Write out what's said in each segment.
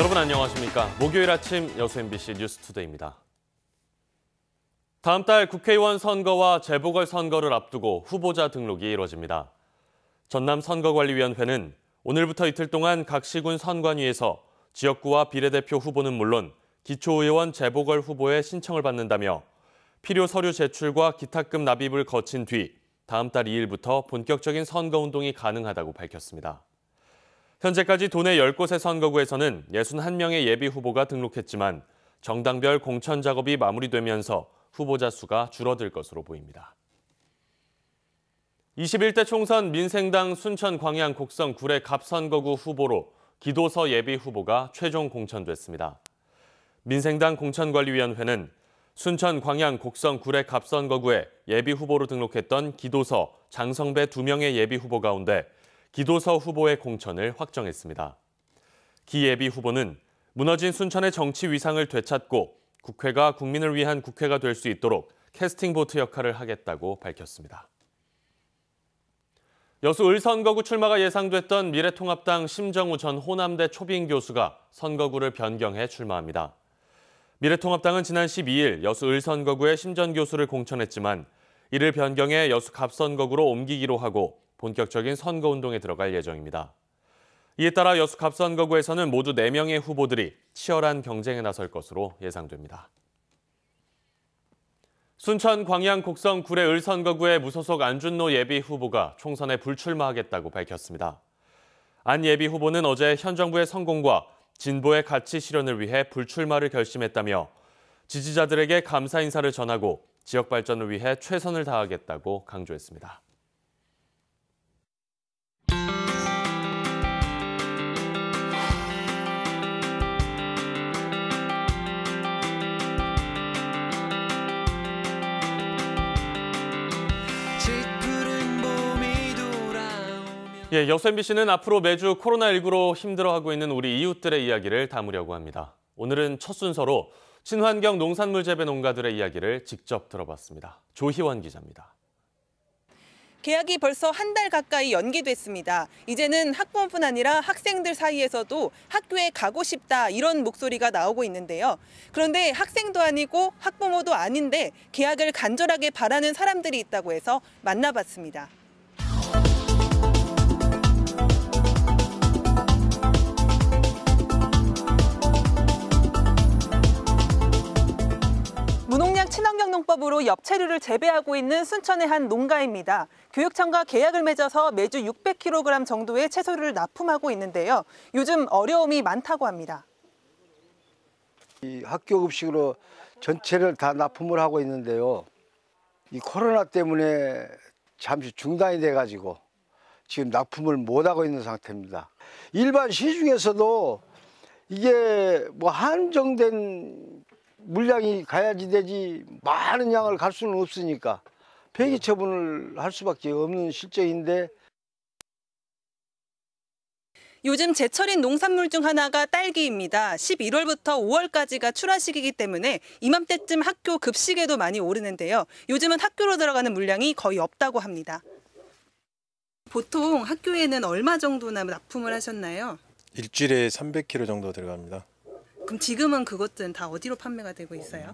여러분 안녕하십니까? 목요일 아침 여수 MBC 뉴스투데이입니다. 다음 달 국회의원 선거와 재보궐선거를 앞두고 후보자 등록이 이뤄집니다. 전남선거관리위원회는 오늘부터 이틀 동안 각 시군 선관위에서 지역구와 비례대표 후보는 물론 기초의원 재보궐 후보의 신청을 받는다며 필요 서류 제출과 기탁금 납입을 거친 뒤 다음 달 2일부터 본격적인 선거운동이 가능하다고 밝혔습니다. 현재까지 도내 10곳의 선거구에서는 61명의 예비 후보가 등록했지만 정당별 공천 작업이 마무리되면서 후보자 수가 줄어들 것으로 보입니다. 21대 총선 민생당 순천 광양 곡성 구례 갑선거구 후보로 기도서 예비 후보가 최종 공천됐습니다. 민생당 공천관리위원회는 순천 광양 곡성 구례 갑선거구에 예비 후보로 등록했던 기도서 장성배 2명의 예비 후보 가운데 기도서 후보의 공천을 확정했습니다. 기 예비 후보는 무너진 순천의 정치 위상을 되찾고 국회가 국민을 위한 국회가 될 수 있도록 캐스팅 보트 역할을 하겠다고 밝혔습니다. 여수 을선거구 출마가 예상됐던 미래통합당 심정우 전 호남대 초빙 교수가 선거구를 변경해 출마합니다. 미래통합당은 지난 12일 여수 을선거구에 심 전 교수를 공천했지만 이를 변경해 여수 갑선거구로 옮기기로 하고 본격적인 선거운동에 들어갈 예정입니다. 이에 따라 여수 갑선거구에서는 모두 4명의 후보들이 치열한 경쟁에 나설 것으로 예상됩니다. 순천 광양 곡성 구례 을선거구의 무소속 안준노 예비 후보가 총선에 불출마하겠다고 밝혔습니다. 안 예비 후보는 어제 현 정부의 성공과 진보의 가치 실현을 위해 불출마를 결심했다며 지지자들에게 감사 인사를 전하고 지역 발전을 위해 최선을 다하겠다고 강조했습니다. 여수 MBC는 앞으로 매주 코로나19로 힘들어하고 있는 우리 이웃들의 이야기를 담으려고 합니다. 오늘은 첫 순서로 친환경 농산물 재배 농가들의 이야기를 직접 들어봤습니다. 조희원 기자입니다. 개학이 벌써 한 달 가까이 연기됐습니다. 이제는 학부모뿐 아니라 학생들 사이에서도 학교에 가고 싶다 이런 목소리가 나오고 있는데요. 그런데 학생도 아니고 학부모도 아닌데 개학을 간절하게 바라는 사람들이 있다고 해서 만나봤습니다. 무농약 친환경 농법으로 엽채류를 재배하고 있는 순천의 한 농가입니다. 교육청과 계약을 맺어서 매주 600kg 정도의 채소를 납품하고 있는데요. 요즘 어려움이 많다고 합니다. 이 학교 급식으로 전체를 다 납품을 하고 있는데요. 이 코로나 때문에 잠시 중단이 돼가지고 지금 납품을 못 하고 있는 상태입니다. 일반 시중에서도 이게 뭐 한정된 물량이 가야지 되지 많은 양을 갈 수는 없으니까 폐기 처분을 할 수밖에 없는 실정인데 요즘 제철인 농산물 중 하나가 딸기입니다. 11월부터 5월까지가 출하 시기이기 때문에 이맘때쯤 학교 급식에도 많이 오르는데요. 요즘은 학교로 들어가는 물량이 거의 없다고 합니다. 보통 학교에는 얼마 정도나 납품을 하셨나요? 일주일에 300kg 정도 들어갑니다. 그럼 지금은 그것들은 다 어디로 판매가 되고 있어요?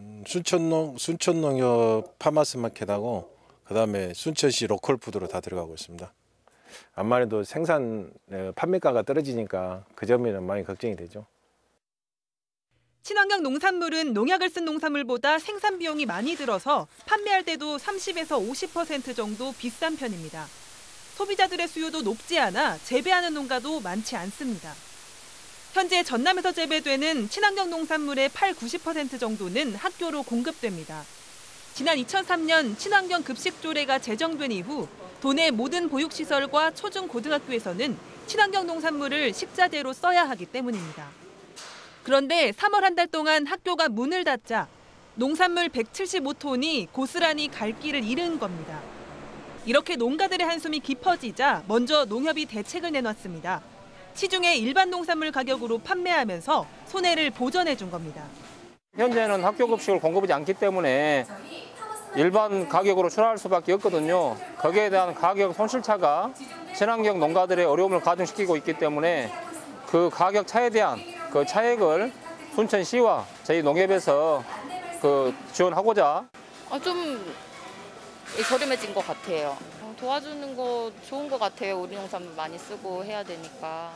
순천농협 파마스마켓하고 그다음에 순천시 로컬푸드로 다 들어가고 있습니다. 아무래도 생산 판매가가 떨어지니까 그 점에는 많이 걱정이 되죠. 친환경 농산물은 농약을 쓴 농산물보다 생산 비용이 많이 들어서 판매할 때도 30에서 50% 정도 비싼 편입니다. 소비자들의 수요도 높지 않아 재배하는 농가도 많지 않습니다. 현재 전남에서 재배되는 친환경 농산물의 80~90% 정도는 학교로 공급됩니다. 지난 2003년 친환경 급식 조례가 제정된 이후 도내 모든 보육시설과 초중고등학교에서는 친환경 농산물을 식자재로 써야 하기 때문입니다. 그런데 3월 한 달 동안 학교가 문을 닫자 농산물 175톤이 고스란히 갈 길을 잃은 겁니다. 이렇게 농가들의 한숨이 깊어지자 먼저 농협이 대책을 내놨습니다. 시중에 일반 농산물 가격으로 판매하면서 손해를 보전해 준 겁니다. 현재는 학교 급식을 공급하지 않기 때문에 일반 가격으로 출하할 수밖에 없거든요. 거기에 대한 가격 손실차가 친환경 농가들의 어려움을 가중시키고 있기 때문에 그 가격 차에 대한 그 차액을 순천시와 저희 농협에서 지원하고자 좀 저렴해진 것 같아요. 도와주는 거 좋은 것 같아요. 우리 농산 많이 쓰고 해야 되니까.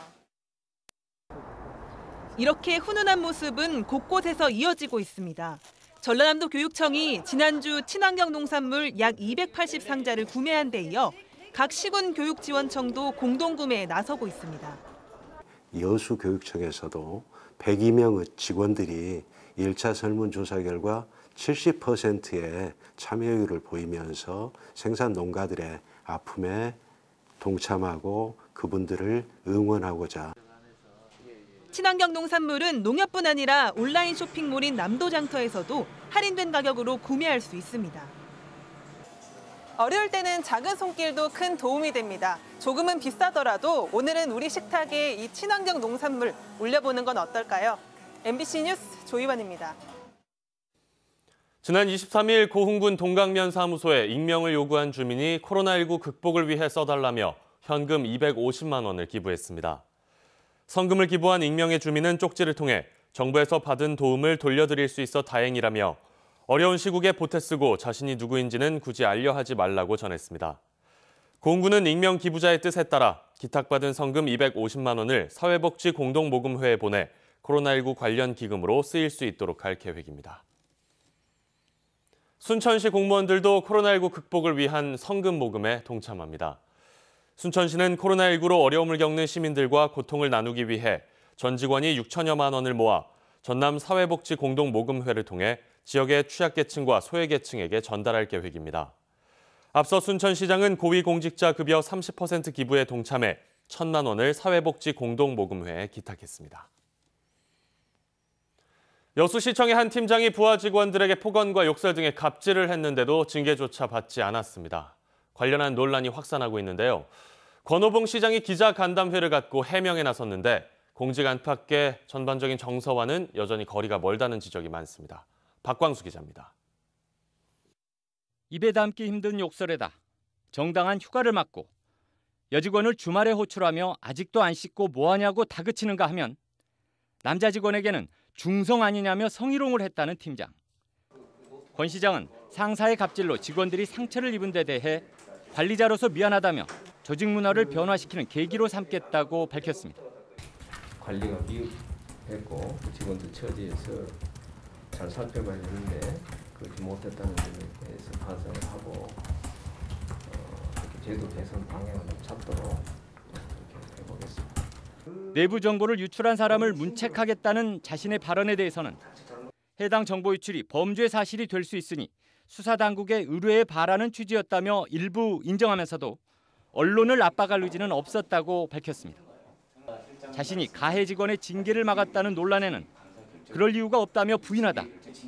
이렇게 훈훈한 모습은 곳곳에서 이어지고 있습니다. 전라남도 교육청이 지난주 친환경 농산물 약 280상자를 구매한 데 이어 각 시군 교육지원청도 공동구매에 나서고 있습니다. 여수교육청에서도 102명의 직원들이 1차 설문조사 결과 70%의 참여율을 보이면서 생산 농가들의 아픔에 동참하고 그분들을 응원하고자. 친환경 농산물은 농협뿐 아니라 온라인 쇼핑몰인 남도장터에서도 할인된 가격으로 구매할 수 있습니다. 어려울 때는 작은 손길도 큰 도움이 됩니다. 조금은 비싸더라도 오늘은 우리 식탁에 이 친환경 농산물 올려보는 건 어떨까요? MBC 뉴스 조이완입니다. 지난 23일 고흥군 동강면 사무소에 익명을 요구한 주민이 코로나19 극복을 위해 써달라며 현금 250만 원을 기부했습니다. 성금을 기부한 익명의 주민은 쪽지를 통해 정부에서 받은 도움을 돌려드릴 수 있어 다행이라며 어려운 시국에 보태 쓰고 자신이 누구인지는 굳이 알려하지 말라고 전했습니다. 고흥군은 익명 기부자의 뜻에 따라 기탁받은 성금 250만 원을 사회복지공동모금회에 보내 코로나19 관련 기금으로 쓰일 수 있도록 할 계획입니다. 순천시 공무원들도 코로나19 극복을 위한 성금 모금에 동참합니다. 순천시는 코로나19로 어려움을 겪는 시민들과 고통을 나누기 위해 전 직원이 6천여만 원을 모아 전남 사회복지공동모금회를 통해 지역의 취약계층과 소외계층에게 전달할 계획입니다. 앞서 순천시장은 고위공직자 급여 30% 기부에 동참해 1,000만 원을 사회복지공동모금회에 기탁했습니다. 여수시청의 한 팀장이 부하 직원들에게 폭언과 욕설 등의 갑질을 했는데도 징계조차 받지 않았습니다. 관련한 논란이 확산하고 있는데요. 권오봉 시장이 기자간담회를 갖고 해명에 나섰는데 공직 안팎의 전반적인 정서와는 여전히 거리가 멀다는 지적이 많습니다. 박광수 기자입니다. 입에 담기 힘든 욕설에다 정당한 휴가를 맞고 여직원을 주말에 호출하며 아직도 안 씻고 뭐하냐고 다그치는가 하면 남자 직원에게는 중성 아니냐며 성희롱을 했다는 팀장. 권 시장은 상사의 갑질로 직원들이 상처를 입은 데 대해 관리자로서 미안하다며 조직 문화를 변화시키는 계기로 삼겠다고 밝혔습니다. 관리가 미흡했고 직원들 처지에서 잘 살펴봐야 되는데 그렇게 못했다는 점에 대해서 반성을 하고 제도 개선 방향을 잡도록 그렇게 해보겠습니다. 내부 정보를 유출한 사람을 문책하겠다는 자신의 발언에 대해서는 해당 정보 유출이 범죄 사실이 될 수 있으니 수사당국의 의뢰에 바라는 취지였다며 일부 인정하면서도 언론을 압박할 의지는 없었다고 밝혔습니다. 자신이 가해 직원의 징계를 막았다는 논란에는 그럴 이유가 없다며 부인하다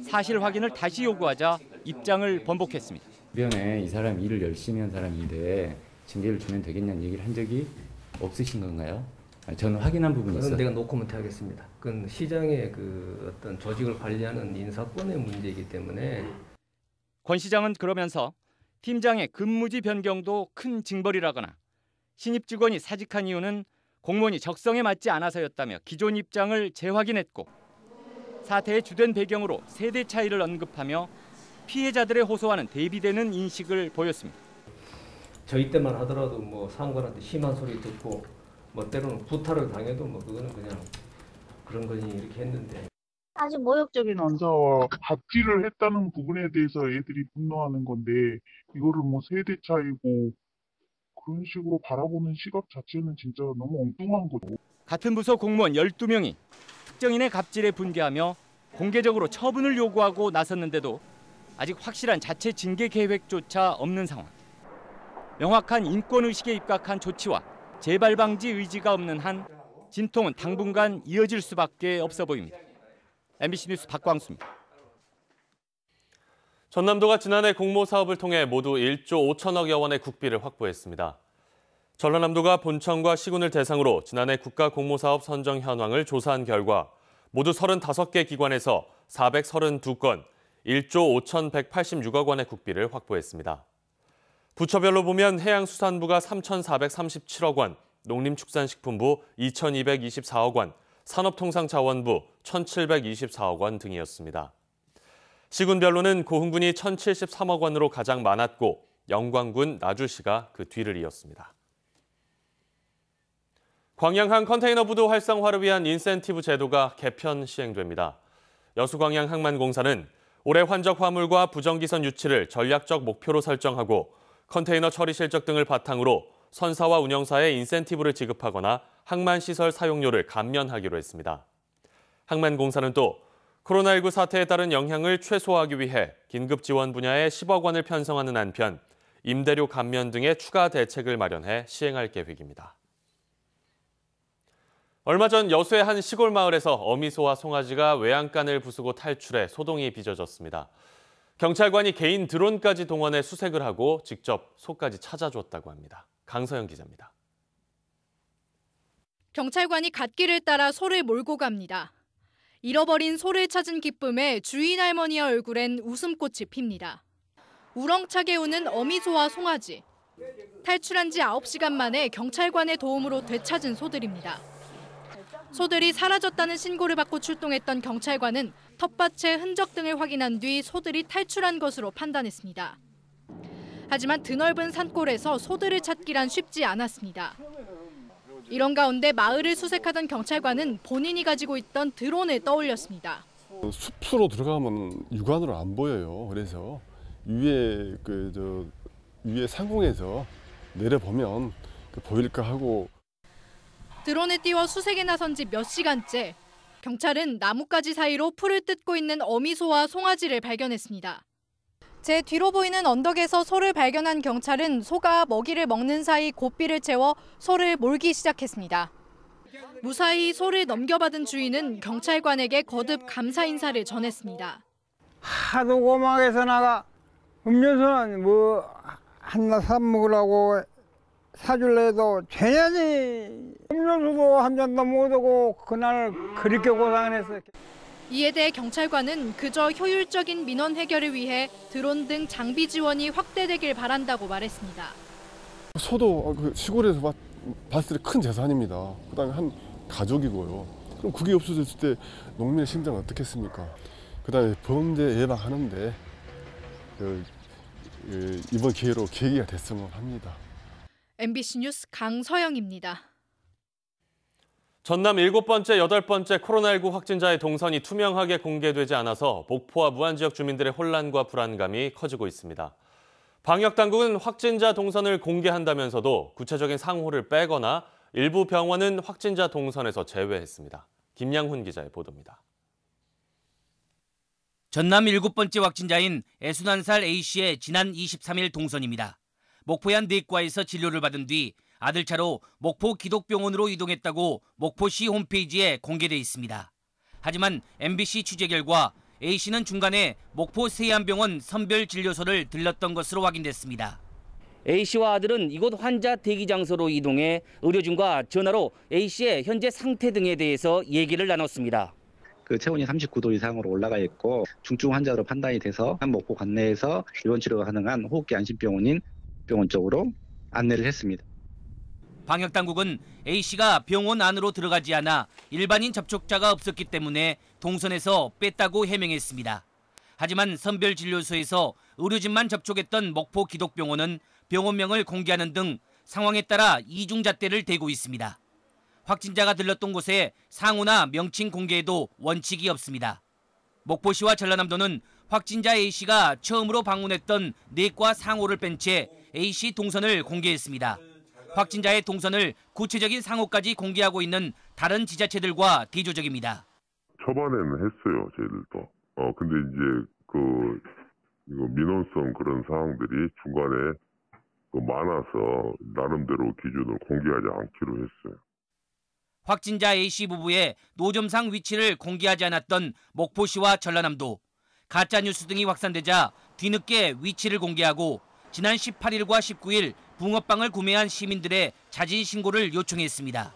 사실 확인을 다시 요구하자 입장을 번복했습니다. 주변에 이 사람 일을 열심히 한 사람인데 징계를 주면 되겠냐는 얘기를 한 적이 없으신 건가요? 저는 확인한 부분이 있어요. 그건 내가 노코멘트 하겠습니다. 그건 시장의 어떤 조직을 관리하는 인사권의 문제이기 때문에. 권 시장은 그러면서 팀장의 근무지 변경도 큰 징벌이라거나 신입 직원이 사직한 이유는 공무원이 적성에 맞지 않아서였다며 기존 입장을 재확인했고 사태의 주된 배경으로 세대 차이를 언급하며 피해자들의 호소와는 대비되는 인식을 보였습니다. 저희 때만 하더라도 상관한테 심한 소리 듣고 때로는 구타를 당해도 그거는 그냥 그런 거니 이렇게 했는데. 아주 모욕적인 남자와 갑질을 했다는 부분에 대해서 애들이 분노하는 건데 이거를 세대 차이고 그런 식으로 바라보는 시각 자체는 진짜 너무 엉뚱한 거죠. 같은 부서 공무원 12명이 특정인의 갑질에 분개하며 공개적으로 처분을 요구하고 나섰는데도 아직 확실한 자체 징계 계획조차 없는 상황. 명확한 인권의식에 입각한 조치와 재발 방지 의지가 없는 한 진통은 당분간 이어질 수밖에 없어 보입니다. MBC 뉴스 박광수입니다. 전남도가 지난해 공모 사업을 통해 모두 1조 5천억여 원의 국비를 확보했습니다. 전라남도가 본청과 시군을 대상으로 지난해 국가 공모 사업 선정 현황을 조사한 결과 모두 35개 기관에서 432건, 1조 5,186억 원의 국비를 확보했습니다. 부처별로 보면 해양수산부가 3,437억 원, 농림축산식품부 2,224억 원, 산업통상자원부 1,724억 원 등이었습니다. 시군별로는 고흥군이 1,073억 원으로 가장 많았고 영광군, 나주시가 그 뒤를 이었습니다. 광양항 컨테이너부도 활성화를 위한 인센티브 제도가 개편 시행됩니다. 여수광양항만공사는 올해 환적 화물과 부정기선 유치를 전략적 목표로 설정하고 컨테이너 처리 실적 등을 바탕으로 선사와 운영사에 인센티브를 지급하거나 항만시설 사용료를 감면하기로 했습니다. 항만공사는 또 코로나19 사태에 따른 영향을 최소화하기 위해 긴급 지원 분야에 10억 원을 편성하는 한편 임대료 감면 등의 추가 대책을 마련해 시행할 계획입니다. 얼마 전 여수의 한 시골 마을에서 어미소와 송아지가 외양간을 부수고 탈출해 소동이 빚어졌습니다. 경찰관이 개인 드론까지 동원해 수색을 하고 직접 소까지 찾아줬다고 합니다. 강서영 기자입니다. 경찰관이 갓길을 따라 소를 몰고 갑니다. 잃어버린 소를 찾은 기쁨에 주인 할머니의 얼굴엔 웃음꽃이 핍니다. 우렁차게 우는 어미소와 송아지. 탈출한 지 9시간 만에 경찰관의 도움으로 되찾은 소들입니다. 소들이 사라졌다는 신고를 받고 출동했던 경찰관은 텃밭의 흔적 등을 확인한 뒤 소들이 탈출한 것으로 판단했습니다. 하지만 드넓은 산골에서 소들을 찾기란 쉽지 않았습니다. 이런 가운데 마을을 수색하던 경찰관은 본인이 가지고 있던 드론을 떠올렸습니다. 숲으로 들어가면 육안으로 안 보여요. 그래서 위에 위에 상공에서 내려보면 보일까 하고. 드론을 띄워 수색에 나선 지 몇 시간째. 경찰은 나뭇가지 사이로 풀을 뜯고 있는 어미소와 송아지를 발견했습니다. 제 뒤로 보이는 언덕에서 소를 발견한 경찰은 소가 먹이를 먹는 사이 고삐를 채워 소를 몰기 시작했습니다. 무사히 소를 넘겨받은 주인은 경찰관에게 거듭 감사 인사를 전했습니다. 하도 고막에서 나가 음료수는 한나 사 먹으라고 사줄래 해도 죄냐지. 음료수도 한 잔도 못 오고 그날 그렇게 고생을 했어요. 이에 대해 경찰관은 그저 효율적인 민원 해결을 위해 드론 등 장비 지원이 확대되길 바란다고 말했습니다. 소도 시골에서 봤을 때 큰 재산입니다. 그다음에 한 가족이고요. 그럼 그게 없어졌을 때 농민의 심정은 어떻겠습니까? 그다음에 범죄 예방하는데 이번 기회로 계기가 됐으면 합니다. MBC 뉴스 강서영입니다. 전남 7번째, 8번째 코로나19 확진자의 동선이 투명하게 공개되지 않아서 목포와 무안 지역 주민들의 혼란과 불안감이 커지고 있습니다. 방역당국은 확진자 동선을 공개한다면서도 구체적인 상호를 빼거나 일부 병원은 확진자 동선에서 제외했습니다. 김양훈 기자의 보도입니다. 전남 7번째 확진자인 61살 A씨의 지난 23일 동선입니다. 목포의 한 내과에서 진료를 받은 뒤 아들 차로 목포 기독병원으로 이동했다고 목포시 홈페이지에 공개돼 있습니다. 하지만 MBC 취재 결과 A씨는 중간에 목포 세안병원 선별진료소를 들렀던 것으로 확인됐습니다. A씨와 아들은 이곳 환자 대기 장소로 이동해 의료진과 전화로 A씨의 현재 상태 등에 대해서 얘기를 나눴습니다. 체온이 39도 이상으로 올라가 있고 중증 환자로 판단이 돼서 목포 관내에서 입원 치료가 가능한 호흡기 안심병원인 병원 쪽으로 안내를 했습니다. 방역당국은 A씨가 병원 안으로 들어가지 않아 일반인 접촉자가 없었기 때문에 동선에서 뺐다고 해명했습니다. 하지만 선별진료소에서 의료진만 접촉했던 목포 기독병원은 병원명을 공개하는 등 상황에 따라 이중잣대를 대고 있습니다. 확진자가 들렀던 곳에 상호나 명칭 공개에도 원칙이 없습니다. 목포시와 전라남도는 확진자 A씨가 처음으로 방문했던 내과 상호를 뺀 채 A씨 동선을 공개했습니다. 확진자의 동선을 구체적인 상호까지 공개하고 있는 다른 지자체들과 대조적입니다. 초반에는 했어요, 저희들도. 근데 이제 이거 민원성 그런 사항들이 중간에 많아서 나름대로 기준을 공개하지 않기로 했어요. 확진자 A씨 부부의 노점상 위치를 공개하지 않았던 목포시와 전라남도. 가짜뉴스 등이 확산되자 뒤늦게 위치를 공개하고 지난 18일과 19일 붕어빵을 구매한 시민들의 자진 신고를 요청했습니다.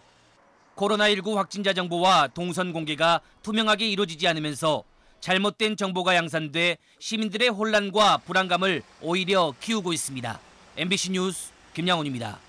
코로나19 확진자 정보와 동선 공개가 투명하게 이루어지지 않으면서 잘못된 정보가 양산돼 시민들의 혼란과 불안감을 오히려 키우고 있습니다. MBC 뉴스 김양훈입니다.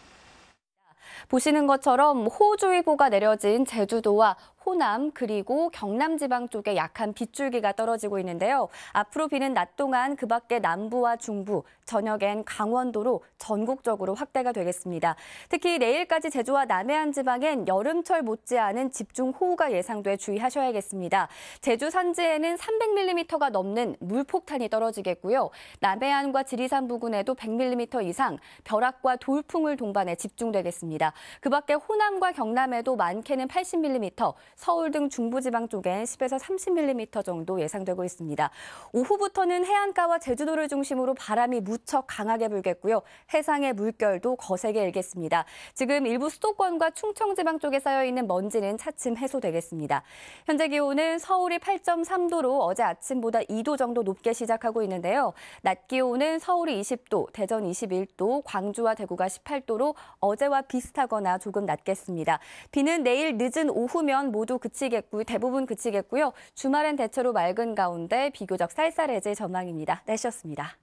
보시는 것처럼 호우주의보가 내려진 제주도와 호남 그리고 경남 지방 쪽에 약한 빗줄기가 떨어지고 있는데요. 앞으로 비는 낮 동안 그 밖에 남부와 중부, 저녁엔 강원도로 전국적으로 확대가 되겠습니다. 특히 내일까지 제주와 남해안 지방엔 여름철 못지않은 집중호우가 예상돼 주의하셔야겠습니다. 제주 산지에는 300mm가 넘는 물폭탄이 떨어지겠고요. 남해안과 지리산 부근에도 100mm 이상 벼락과 돌풍을 동반해 집중되겠습니다. 그 밖에 호남과 경남에도 많게는 80mm, 서울 등 중부지방 쪽엔 10에서 30mm 정도 예상되고 있습니다. 오후부터는 해안가와 제주도를 중심으로 바람이 무척 강하게 불겠고요. 해상의 물결도 거세게 일겠습니다. 지금 일부 수도권과 충청지방 쪽에 쌓여있는 먼지는 차츰 해소되겠습니다. 현재 기온은 서울이 8.3도로 어제 아침보다 2도 정도 높게 시작하고 있는데요. 낮 기온은 서울이 20도, 대전 21도, 광주와 대구가 18도로 어제와 비슷하거나 조금 낮겠습니다. 비는 내일 늦은 오후면 모두 대부분 그치겠고요. 주말엔 대체로 맑은 가운데 비교적 쌀쌀해질 전망입니다. 날씨였습니다.